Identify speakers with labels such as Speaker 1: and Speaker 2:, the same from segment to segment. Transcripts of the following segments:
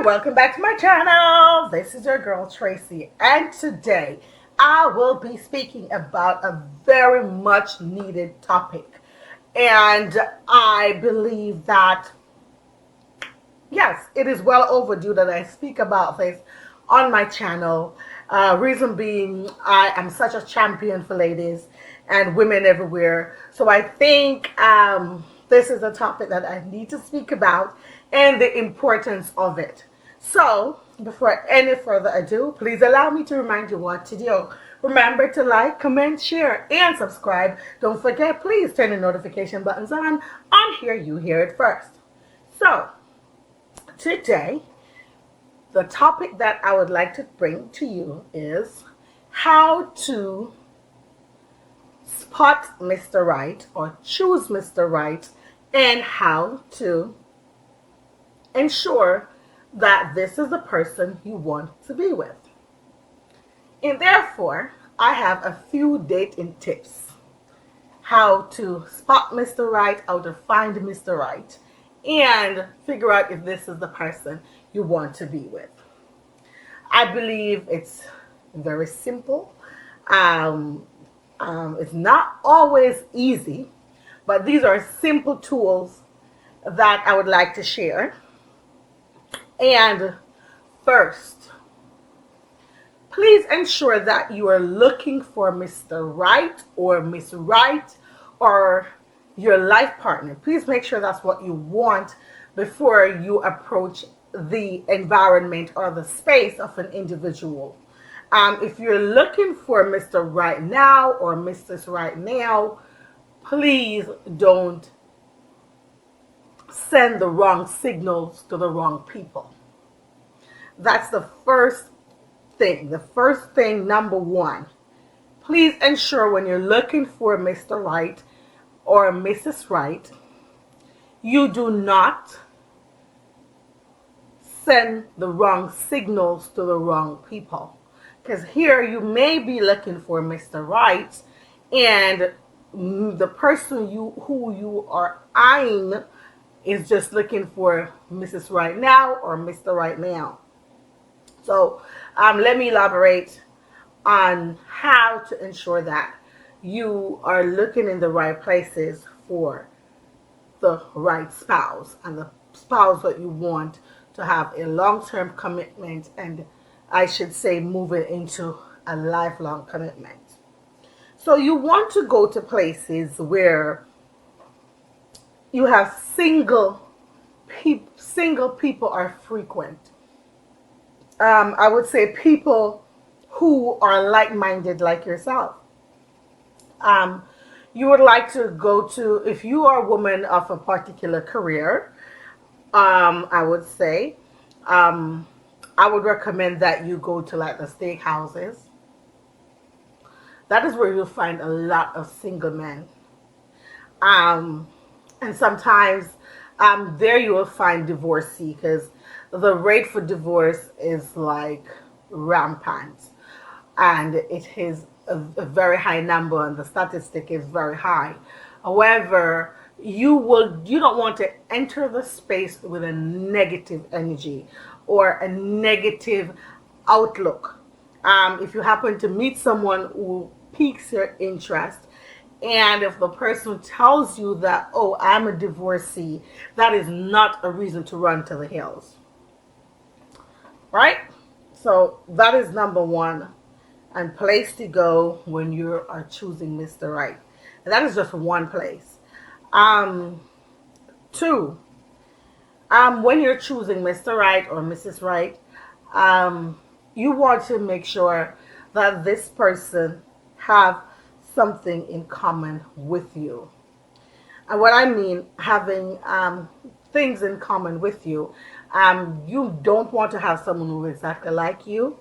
Speaker 1: welcome back to my channel. This is your girl Tracy, and today I will be speaking about a very much needed topic. And I believe that, yes, it is well overdue that I speak about this on my channel. Reason being, I am such a champion for ladies and women everywhere. So I think this is a topic that I need to speak about and the importance of it. So, before any further ado, please allow me to remind you what to do. Remember to like, comment, share, and subscribe. Don't forget, please turn the notification buttons on. On here, you hear it first. So, today, the topic that I would like to bring to you is how to spot Mr. Right or choose Mr. Right, and how to ensure that this is the person you want to be with. And therefore, I have a few dating tips. How to spot Mr. Right, how to find Mr. Right, and figure out if this is the person you want to be with. I believe it's very simple. It's not always easy, but these are simple tools that I would like to share. And first, please ensure that you are looking for Mr. Right or Miss Right or your life partner. Please make sure that's what you want before you approach the environment or the space of an individual. If you're looking for Mr. Right now or Mrs. Right now, please don't send the wrong signals to the wrong people. That's the first thing. The first thing, number one. Please ensure when you're looking for Mr. Right or Mrs. Right, you do not send the wrong signals to the wrong people. Because here you may be looking for Mr. Right, and the person who you are eyeing is just looking for Mrs. Right now or Mr. Right now. So let me elaborate on how to ensure that you are looking in the right places for the right spouse and the spouse that you want to have a long-term commitment, and I should say moving into a lifelong commitment. So you want to go to places where you have single people are frequent. I would say people who are like-minded like yourself. You would like to go to, if you are a woman of a particular career, I would say, I would recommend that you go to like the steak houses. That is where you'll find a lot of single men. Um, and sometimes there you will find divorcee, because the rate for divorce is like rampant, and it is a very high number, and the statistic is very high. However, you don't want to enter the space with a negative energy or a negative outlook. If you happen to meet someone who piques your interest, and if the person tells you that, oh, I'm a divorcee, that is not a reason to run to the hills. Right? So that is number one, and place to go when you are choosing Mr. Right. And that is just one place. Two, when you're choosing Mr. Right or Mrs. Right, you want to make sure that this person have something in common with you. And what I mean having things in common with you, you don't want to have someone who is exactly like you,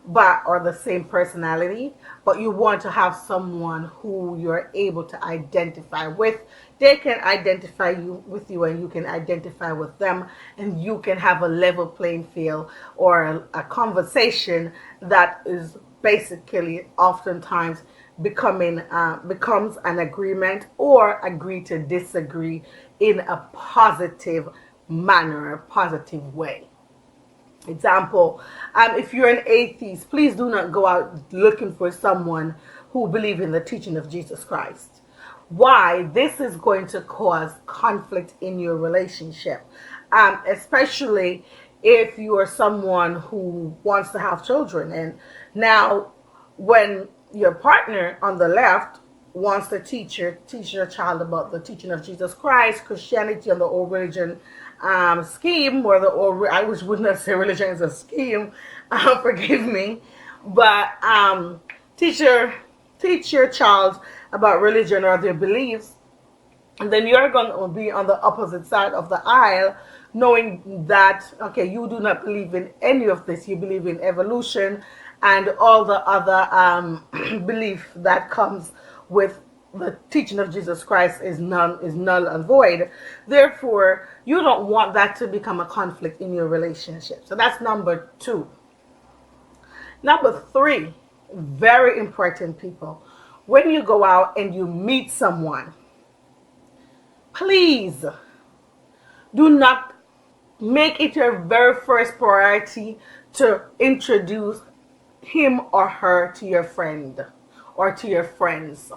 Speaker 1: but or the same personality, but you want to have someone who you're able to identify with. They can identify you with you, and you can identify with them, and you can have a level playing field or a conversation that is basically oftentimes becomes an agreement or agree to disagree in a positive manner, a positive way. Example, if you're an atheist, please do not go out looking for someone who believes in the teaching of Jesus Christ. Why? This is going to cause conflict in your relationship, especially if you are someone who wants to have children. And now, when your partner on the left wants to teach your child about the teaching of Jesus Christ, Christianity, and the old religion scheme, or the old, I would not say religion is a scheme, forgive me, but teach your teach your child about religion or their beliefs, and then you're going to be on the opposite side of the aisle, knowing that, okay, you do not believe in any of this. You believe in evolution and all the other belief that comes with the teaching of Jesus Christ is null and void. Therefore, you don't want that to become a conflict in your relationship. So that's number two. Number three, very important, people. When you go out and you meet someone, please do not make it your very first priority to introduce him or her to your friend or to your friends.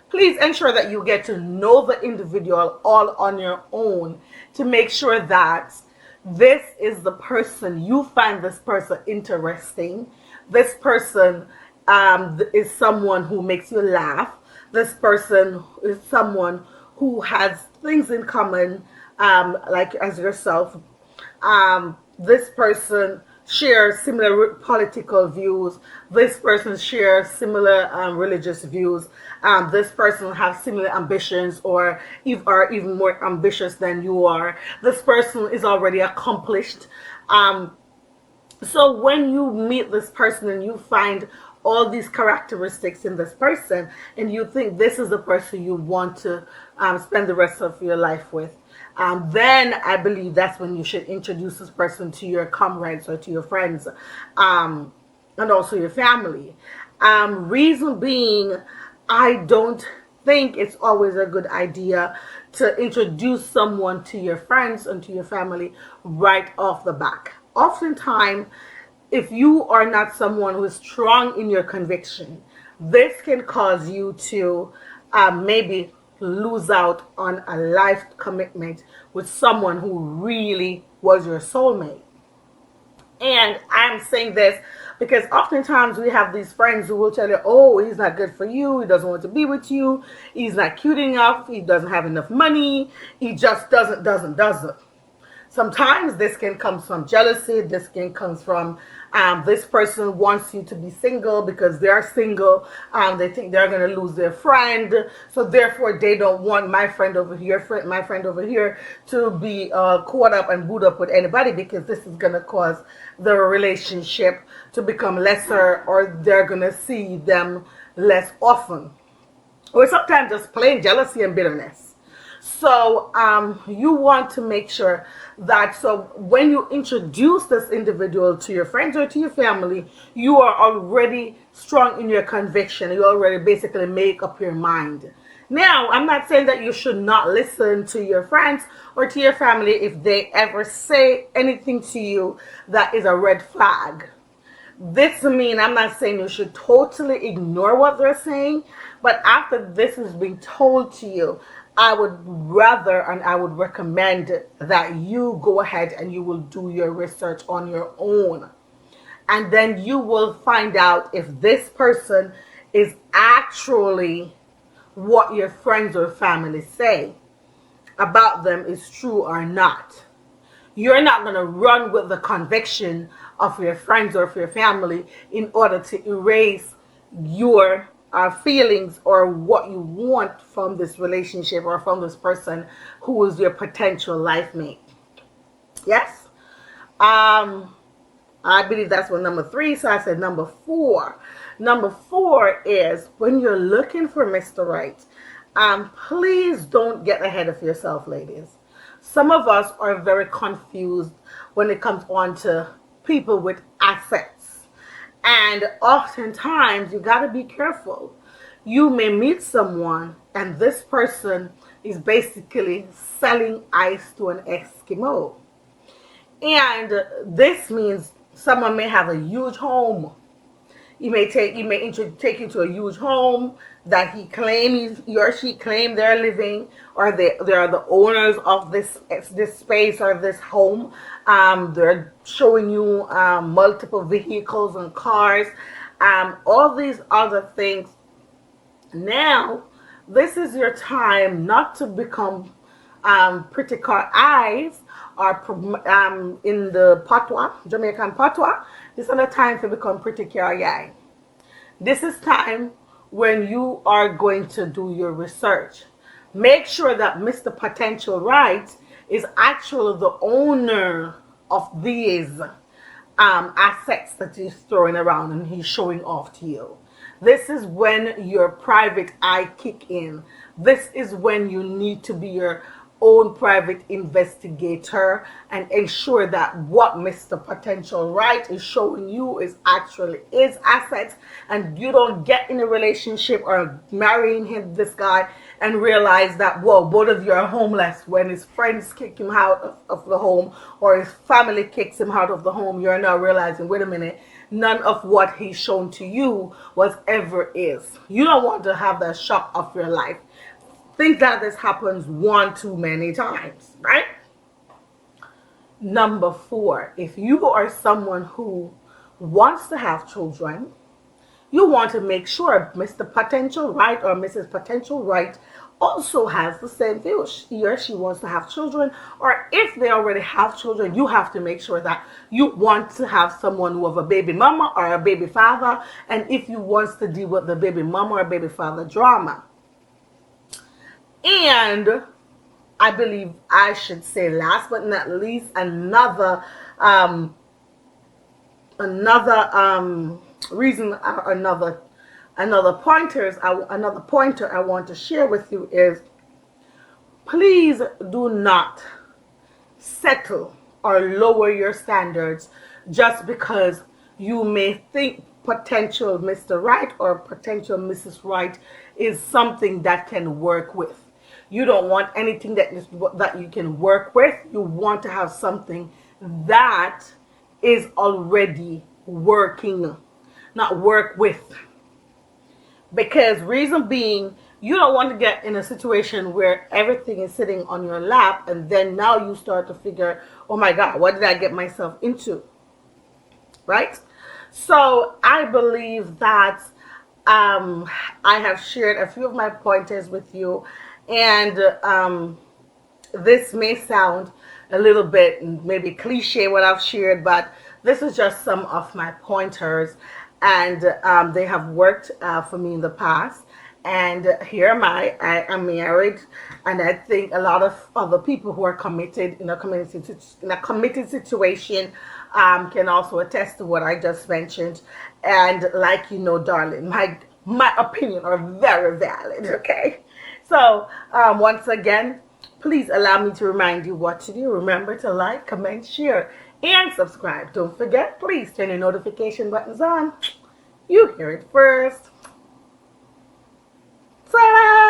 Speaker 1: Please ensure that you get to know the individual all on your own to make sure that this is the person, you find this person interesting. This person is someone who makes you laugh. This person is someone who has things in common, like as yourself. This person shares similar political views. This person shares similar religious views. This person has similar ambitions, or even more ambitious than you are. This person is already accomplished. So when you meet this person and you find all these characteristics in this person, and you think this is the person you want to spend the rest of your life with, then I believe that's when you should introduce this person to your comrades or to your friends, and also your family. Reason being, I don't think it's always a good idea to introduce someone to your friends and to your family right off the back. Oftentimes, if you are not someone who is strong in your conviction, this can cause you to maybe lose out on a life commitment with someone who really was your soulmate. And I'm saying this because oftentimes we have these friends who will tell you, oh, he's not good for you. He doesn't want to be with you. He's not cute enough. He doesn't have enough money. He just doesn't. Sometimes this can come from jealousy. This can come from this person wants you to be single because they're single. They think they're going to lose their friend. So therefore, they don't want my friend over here, my friend over here to be caught up and booed up with anybody, because this is going to cause the relationship to become lesser, or they're going to see them less often. Or sometimes just plain jealousy and bitterness. So you want to make sure that, so when you introduce this individual to your friends or to your family, you are already strong in your conviction. You already basically make up your mind. Now, I'm not saying that you should not listen to your friends or to your family if they ever say anything to you that is a red flag. This means, I'm not saying you should totally ignore what they're saying, but after this is being told to you, I would rather, and I would recommend that you go ahead and you will do your research on your own. And then you will find out if this person is actually what your friends or family say about them is true or not. You're not going to run with the conviction of your friends or of your family in order to erase your feelings or what you want from this relationship or from this person who is your potential life mate. Yes? I believe that's what number three. So I said number four. Number four is, when you're looking for Mr. Right, please don't get ahead of yourself, ladies. Some of us are very confused when it comes on to people with assets. And oftentimes, you got to be careful. You may meet someone and this person is basically selling ice to an Eskimo. And this means someone may have a huge home. Take you to a huge home that he or she claim they're living, or they are the owners of this space or this home. They're showing you multiple vehicles and cars, all these other things. Now, this is your time not to become pretty car eyes, or in the patois, Jamaican patois. This is the time to become pretty car eye. This is time when you are going to do your research. Make sure that Mr. Potential Right is actually the owner of these assets that he's throwing around and he's showing off to you. This is when your private eye kick in. This is when you need to be your own private investigator and ensure that what Mr. Potential Right is showing you is actually his assets, and you don't get in a relationship or marrying this guy and realize that, whoa, both of you are homeless when his friends kick him out of the home, or his family kicks him out of the home. You're now realizing, wait a minute, none of what he's shown to you was ever is. You don't want to have that shock of your life. Think that this happens one too many times, right? Number 4, if you are someone who wants to have children, you want to make sure Mr. Potential Right or Mrs. Potential Right also has the same view. He or she wants to have children, or if they already have children, you have to make sure that you want to have someone with a baby mama or a baby father, and if you want to deal with the baby mama or baby father drama. And I believe I should say, last but not least, another reason, another pointer I want to share with you is, please do not settle or lower your standards just because you may think potential Mr. Right or potential Mrs. Right is something that can work with. You don't want anything that you can work with. You want to have something that is already working, not work with. Because reason being, you don't want to get in a situation where everything is sitting on your lap and then now you start to figure, oh my God, what did I get myself into? Right? So I believe that I have shared a few of my pointers with you, and this may sound a little bit maybe cliche what I've shared, but this is just some of my pointers, and they have worked for me in the past. And here am I am married, and I think a lot of other people who are committed in a committed situation can also attest to what I just mentioned. And like darling, my opinion are very valid. Okay, so once again, please allow me to remind you what to do. Remember to like, comment, share, and subscribe. Don't forget, please turn your notification buttons on. You hear it first. Bye.